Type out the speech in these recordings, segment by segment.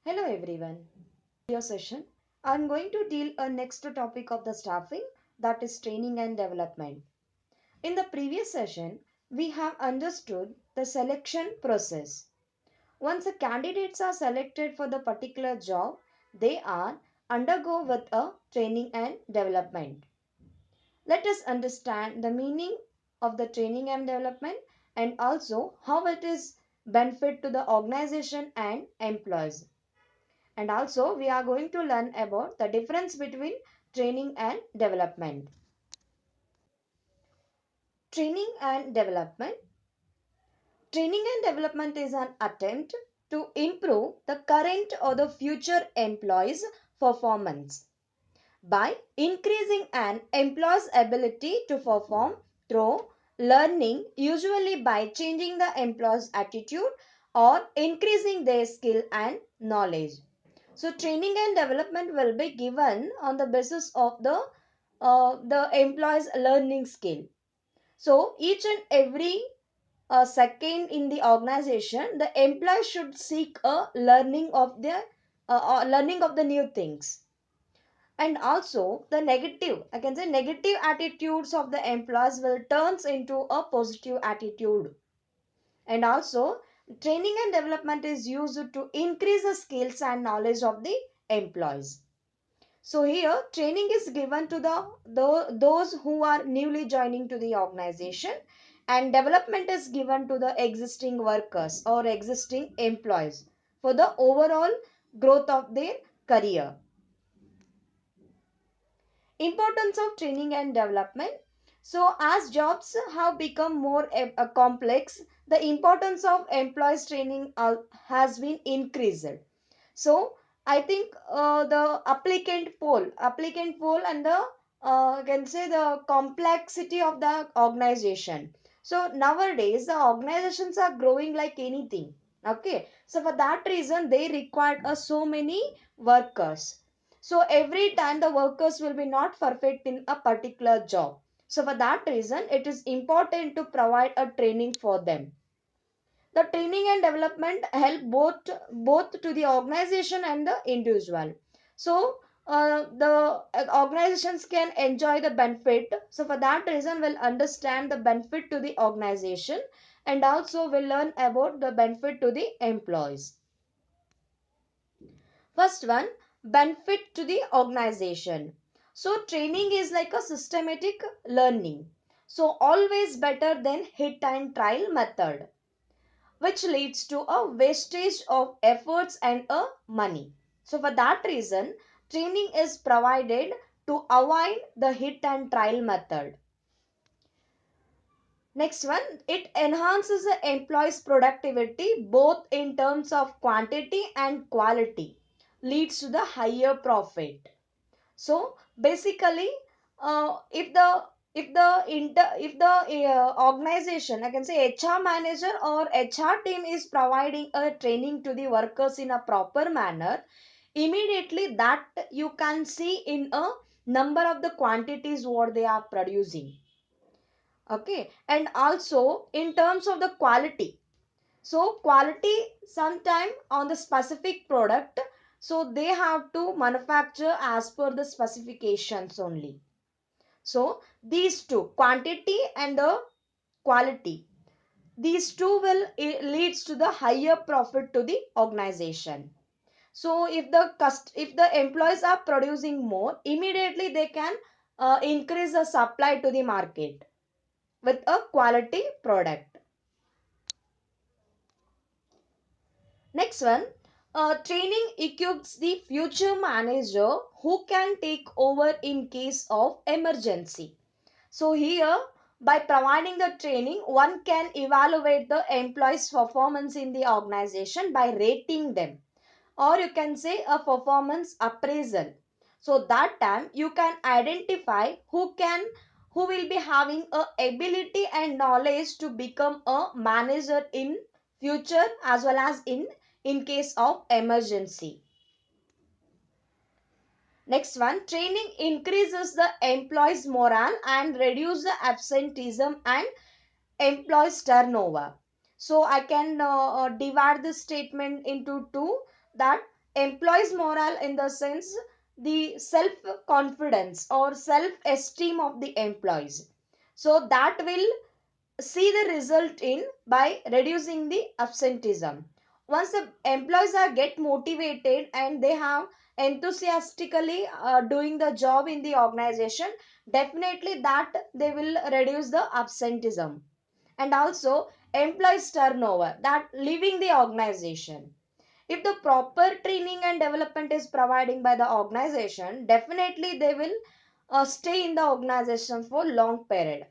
Hello everyone. Your session. I'm going to deal a next topic of the staffing, that is training and development. In the previous session, we have understood the selection process. Once the candidates are selected for the particular job, they are undergo with a training and development. Let us understand the meaning of the training and development and also how it is benefit to the organization and employees. And also we are going to learn about the difference between training and development. Training and development. Training and development is an attempt to improve the current or the future employees' performance by increasing an employee's ability to perform through learning, usually by changing the employee's attitude or increasing their skill and knowledge. So training and development will be given on the basis of the employee's learning skill. So each and every second in the organization, the employee should seek a learning of the new things. And also the negative, I can say negative attitudes of the employees will turns into a positive attitude. And also training and development is used to increase the skills and knowledge of the employees. So here training is given to those who are newly joining to the organization, and development is given to the existing workers or existing employees for the overall growth of their career. Importance of training and development. So as jobs have become more complex, the importance of employees training has been increased. So I think the applicant pool and the can say the complexity of the organization. So nowadays the organizations are growing like anything. Okay, so for that reason they require so many workers. So every time the workers will be not perfect in a particular job. So for that reason it is important to provide a training for them. The training and development help both to the organization and the individual. So the organizations can enjoy the benefit. So for that reason we'll understand the benefit to the organization, and also we'll learn about the benefit to the employees. First one, benefit to the organization. So training is like a systematic learning, so always better than hit and trial method, which leads to a wastage of efforts and a money. So for that reason, training is provided to avoid the hit and trial method. Next one, it enhances the employee's productivity both in terms of quantity and quality, leads to the higher profit. So basically, if the organization, I can say HR manager or HR team is providing a training to the workers in a proper manner, immediately that you can see in a number of the quantities what they are producing. Okay, and also in terms of the quality. So quality sometime on the specific product, so they have to manufacture as per the specifications only. So these two, quantity and the quality, these two will leads to the higher profit to the organization. So if the employees are producing more, immediately they can increase the supply to the market with a quality product. Next one, training equips the future manager who can take over in case of emergency. So here, by providing the training, one can evaluate the employees' performance in the organization by rating them, or you can say a performance appraisal. So that time you can identify who will be having a ability and knowledge to become a manager in future as well as in case of emergency. Next one, training increases the employees morale and reduce the absenteeism and employees turnover. So I can divide this statement into two, that employees morale in the sense the self confidence or self esteem of the employees. So that will see the result in by reducing the absenteeism. Once the employees are get motivated and they have enthusiastically doing the job in the organization, definitely that they will reduce the absenteeism. And also employees turnover that leaving the organization. If the proper training and development is providing by the organization, definitely they will stay in the organization for long period.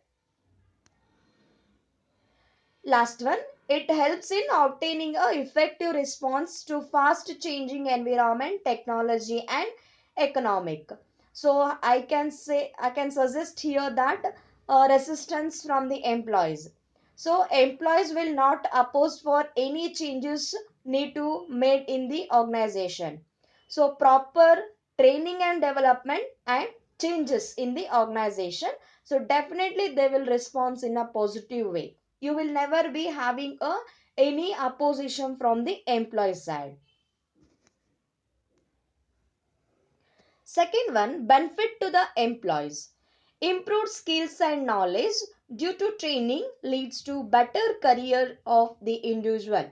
Last one, it helps in obtaining a effective response to fast changing environment, technology and economic. So I can suggest here that resistance from the employees. So employees will not oppose for any changes need to made in the organization. So proper training and development and changes in the organization. So definitely they will respond in a positive way. You will never be having any opposition from the employee side. Second one, benefit to the employees. Improved skills and knowledge due to training leads to better career of the individual.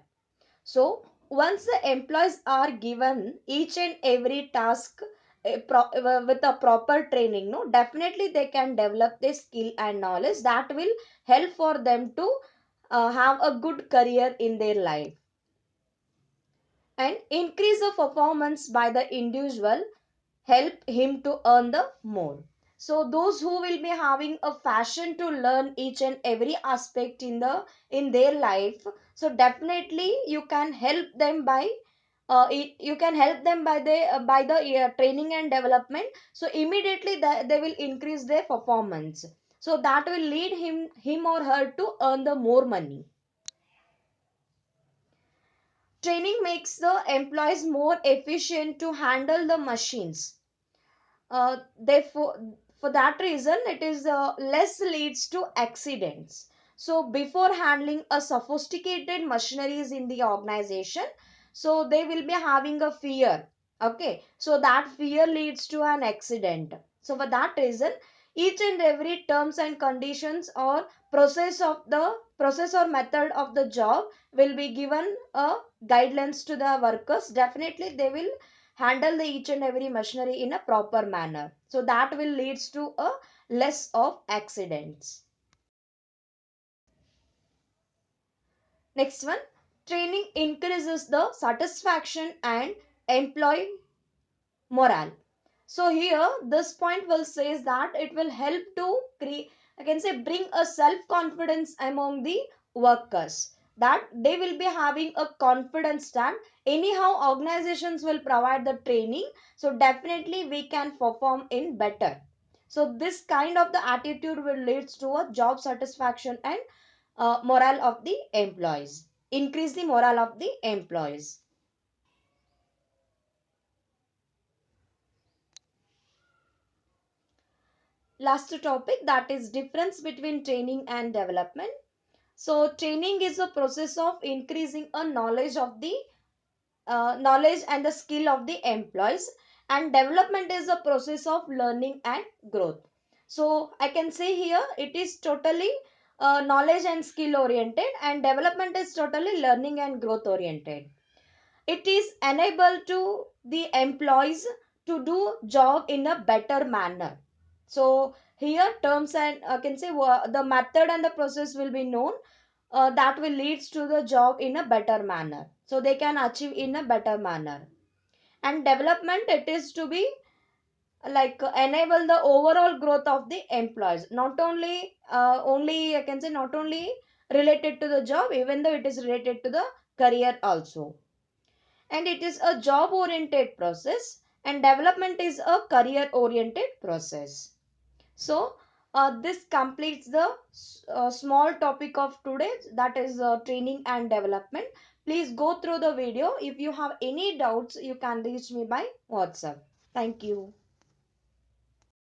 So once the employees are given each and every task with a proper training, no, definitely they can develop their skill and knowledge that will help for them to have a good career in their life. And increase the performance by the individual help him to earn the more. So those who will be having a passion to learn each and every aspect in their life, so definitely you can help them by you can help them by the training and development. So immediately they will increase their performance, so that will lead him or her to earn the more money. Training makes the employees more efficient to handle the machines. Therefore, for that reason, it is less leads to accidents. So before handling a sophisticated machineries in the organization, so they will be having a fear. Okay, so that fear leads to an accident. So for that reason, each and every terms and conditions or process or method of the job will be given a guidelines to the workers. Definitely they will handle the each and every machinery in a proper manner, so that will leads to a less of accidents. Next one, training increases the satisfaction and employee morale. So here this point will says that it will help to create, I can say, bring a self confidence among the workers, that they will be having a confidence that anyhow organizations will provide the training, so definitely we can perform in better. So this kind of the attitude will leads to a job satisfaction and morale of the employees, increase the morale of the employees. Last topic, that is difference between training and development. So training is a process of increasing a knowledge of the knowledge and the skill of the employees, and development is a process of learning and growth. So I can say here it is totally knowledge and skill oriented, and development is totally learning and growth oriented. It is enable to the employees to do job in a better manner. So here terms and I can say the method and the process will be known, that will leads to the job in a better manner, so they can achieve in a better manner. And development, it is to be like enable the overall growth of the employees, not only I can say not only related to the job, even though it is related to the career also. And it is a job oriented process, and development is a career oriented process. So this completes the small topic of today, that is training and development. Please go through the video. If you have any doubts, you can reach me by WhatsApp. Thank you.